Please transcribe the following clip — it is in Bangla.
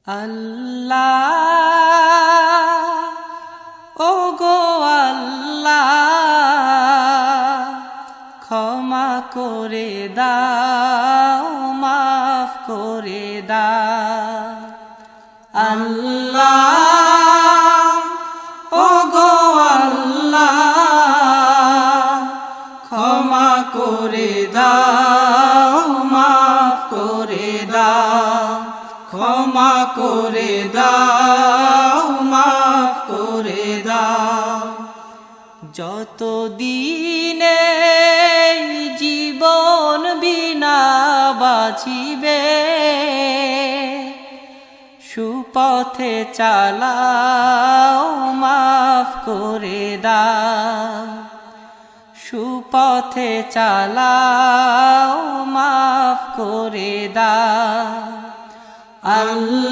আল্লাহ ওগো আল্লাহ ক্ষমা করে দাও মাফ করে দাও আল্লাহ ওগো আল্লাহ ক্ষমা করে দাও মাফ করে দাও ক্ষমা করে দাও মাফ করে দাও যত দিনে জীবন বিনা বাঁচিবে সুপথে চালাও মাফ করে দাও সুপথে চালাও মাফ করে দাও আল্লাহ